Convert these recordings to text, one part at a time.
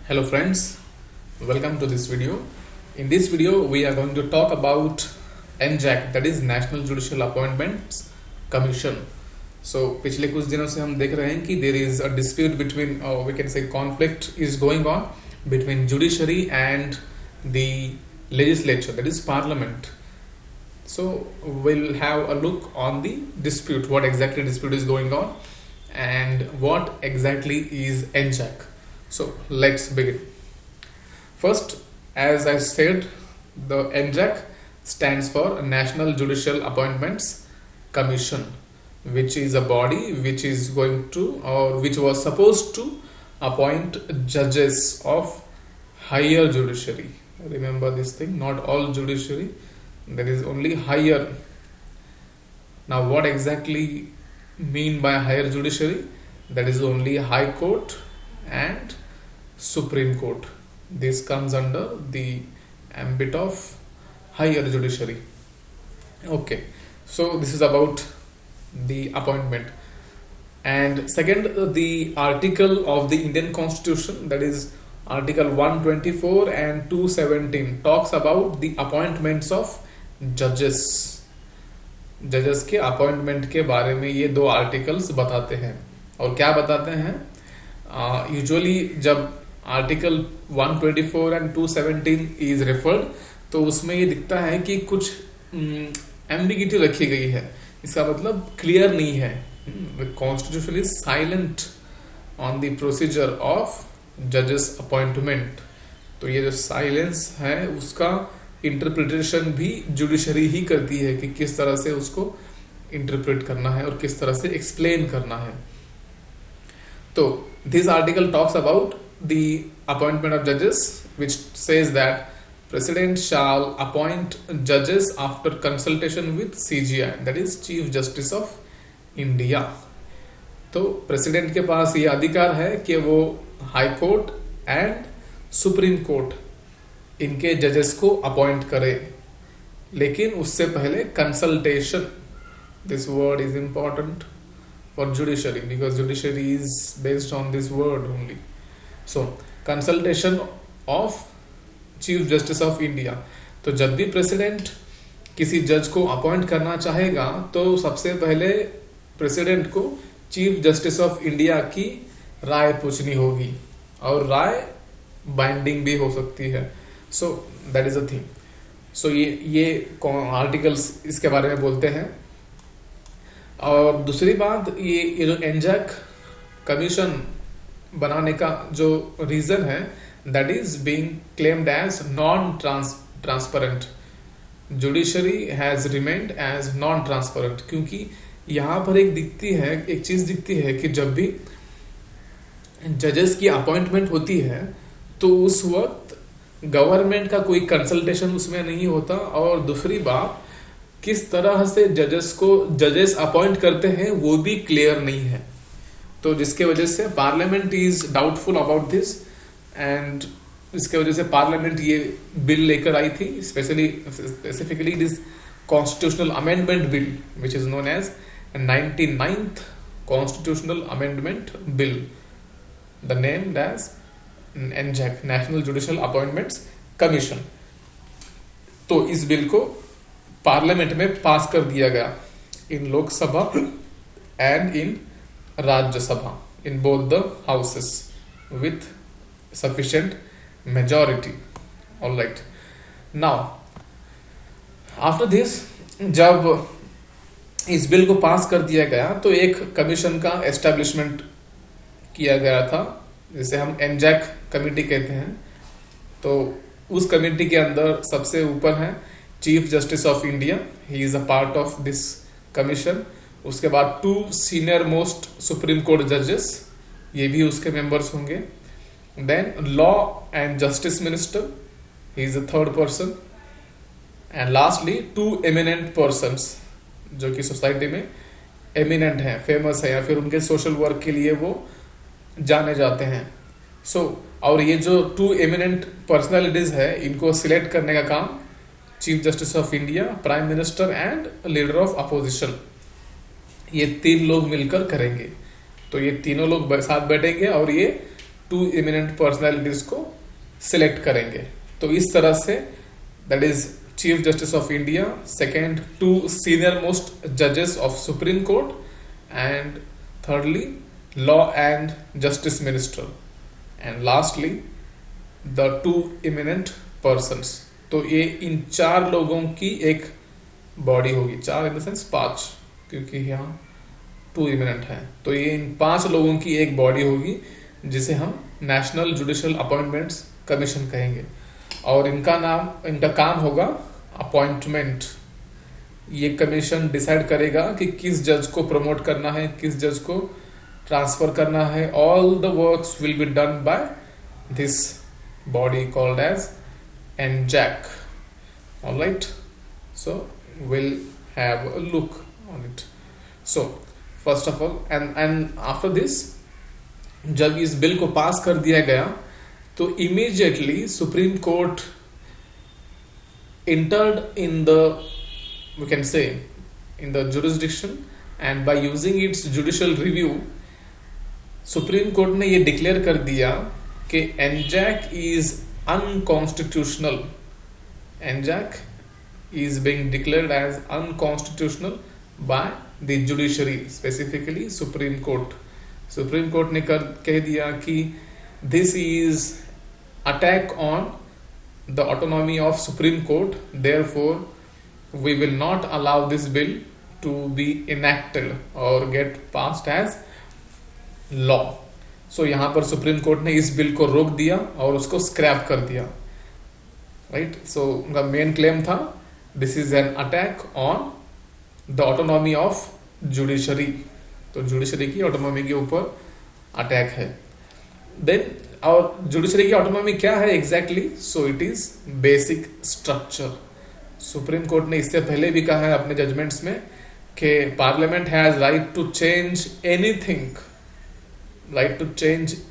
Hello friends, welcome to this video. In this video we are going to talk about NJAC, that is National Judicial Appointments Commission. So पिछले कुछ दिनों से हम देख रहे हैं कि there is a dispute between, we can say conflict is going on between judiciary and the legislature, that is parliament. So we'll have a look on the dispute, what exactly dispute is going on and what exactly is NJAC. So let's begin. First, as I said, the NJAC stands for National Judicial Appointments Commission, which is a body which is going to, or which was supposed to, appoint judges of higher judiciary. Remember this thing, not all judiciary, there is only higher. Now what exactly mean by higher judiciary? That is only High Court and Supreme Court. This comes under the ambit of higher judiciary. Okay, so this is about the appointment. And second, the article of the Indian Constitution, that is Article 124 and 217, talks about the appointments of judges. जजेस के appointment के बारे में ये दो articles बताते हैं. और क्या बताते हैं? यूजुअली जब आर्टिकल 124 एंड 217 इज रेफर्ड तो उसमें ये दिखता है कि कुछ एम्बिगिटी रखी गई है. इसका मतलब क्लियर नहीं है. Constitution is silent on the procedure of जजेस अपॉइंटमेंट. तो ये जो साइलेंस है उसका इंटरप्रिटेशन भी जुडिशरी ही करती है कि किस तरह से उसको इंटरप्रेट करना है और किस तरह से एक्सप्लेन करना है. तो this article talks about the appointment of judges, which says that president shall appoint judges after consultation with CJI, that is Chief Justice of India. तो प्रेसिडेंट के पास ये अधिकार है कि वो high court and supreme court इनके जजेस को अपॉइंट करे, लेकिन उससे पहले consultation. This word is important for judiciary because judiciary is based on this word only. So consultation of chief justice of India. तो जब भी प्रेसिडेंट किसी जज को अपॉइंट करना चाहेगा तो सबसे पहले प्रेसिडेंट को चीफ जस्टिस ऑफ इंडिया की राय पूछनी होगी और राय बाइंडिंग भी हो सकती है. So that is a thing. So ये आर्टिकल्स इसके बारे में बोलते हैं. और दूसरी बात, ये जो एनजैक कमीशन बनाने का जो रीजन है, that is being claimed as non transparent. Judiciary has remained as non transparent, क्योंकि यहां पर एक चीज दिखती है कि जब भी जजेस की अपॉइंटमेंट होती है तो उस वक्त गवर्नमेंट का कोई कंसल्टेशन उसमें नहीं होता. और दूसरी बात, किस तरह से जजेस अपॉइंट करते हैं वो भी क्लियर नहीं है. तो जिसके वजह से parliament is doubtful about this, and इसके वजह से पार्लियामेंट ये बिल लेकर आई थी. Specifically this constitutional amendment bill which is known as 99th constitutional amendment bill, the name as NJAC, national judicial appointments commission. तो इस बिल को पार्लियामेंट में पास कर दिया गया in Lok Sabha and in Rajya Sabha, in both the houses with sufficient majority. All right. Now, after this, जब इस bill को पास कर दिया गया तो एक कमीशन का एस्टेब्लिशमेंट किया गया था, जिसे हम एनजैक कमेटी कहते हैं. तो उस कमेटी के अंदर सबसे ऊपर है chief justice of India. He is a part of this commission. उसके बाद 2 सीनियर मोस्ट सुप्रीम कोर्ट जजेस, ये भी उसके मेंबर्स होंगे. Then law and justice minister, he is the third person. And lastly 2 eminent persons, जो कि सोसाइटी में एमिनेंट हैं, फेमस है, या फिर उनके सोशल वर्क के लिए वो जाने जाते हैं. और ये जो 2 एमिनेंट पर्सनालिटीज है, इनको सिलेक्ट करने का काम chief justice of India, prime minister and leader of opposition, ये 3 लोग मिलकर करेंगे. तो ये तीनों लोग साथ बैठेंगे और ये 2 इमिनेंट पर्सनैलिटीज को सिलेक्ट करेंगे। तो इस तरह से that is chief justice of India, second 2 senior most जजेस of supreme court, and thirdly law and justice minister, and lastly the 2 eminent persons। तो ये इन 4 लोगों की एक बॉडी होगी, 4 इन द सेंस 5, क्योंकि यहाँ 2 इमिनेंट है। तो ये इन 5 लोगों की एक बॉडी होगी जिसे हम नेशनल जुडिशियल अपॉइंटमेंट्स कमीशन कहेंगे, और इनका काम होगा अपॉइंटमेंट। ये कमीशन डिसाइड करेगा कि किस जज को प्रमोट करना है, किस जज को ट्रांसफर करना है। All the works will be done by this body called as NJAC. Alright, so will have a look on it. So first of all and after this, जब इस बिल को पास कर दिया गया तो immediately supreme court entered in the, we can say, in the jurisdiction, and by using its judicial review, supreme court ने ये declare कर दिया कि NJAC is unconstitutional. NJAC is being declared as unconstitutional by the judiciary, specifically supreme court. Supreme court ने कह दिया कि this is attack on the autonomy of Supreme Court, therefore we will not allow this bill to be enacted or get passed as law। so यहाँ पर supreme court ने इस bill को रोक दिया और उसको स्क्रैप कर दिया, राइट। सो उनका मेन क्लेम था this is an attack on the autonomy of judiciary. तो जुडिशरी की ऑटोनॉमी के ऊपर अटैक है। देन और जुडिशरी की ऑटोनॉमी क्या है exactly? So it is basic structure. Supreme court ने इससे पहले भी कहा है अपने जजमेंट्स में कि parliament has right to change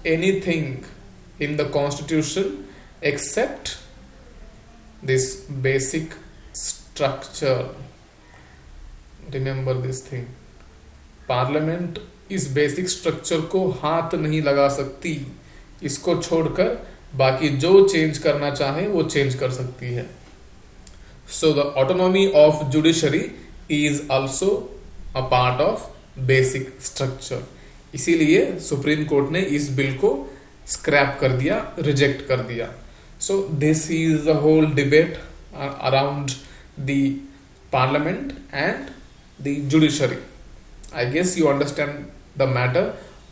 anything in the constitution except this basic structure. Remember this thing, parliament इस बेसिक स्ट्रक्चर को हाथ नहीं लगा सकती। इसको छोड़कर बाकी जो चेंज करना चाहे वो चेंज कर सकती है। So the autonomy of judiciary is also a part of basic structure. इसीलिए सुप्रीम कोर्ट ने इस बिल को स्क्रैप कर दिया, रिजेक्ट कर दिया। So this is the whole debate around the parliament and the judiciary. I guess you understand the matter,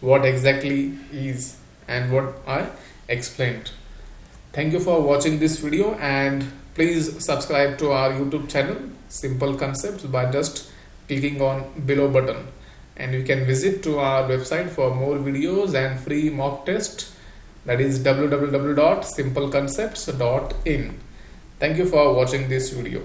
what exactly is and what I explained. Thank you for watching this video, and please subscribe to our YouTube channel Simple Concepts by just clicking on below button, and you can visit to our website for more videos and free mock test, that is www.simpleconcepts.in. Thank you for watching this video.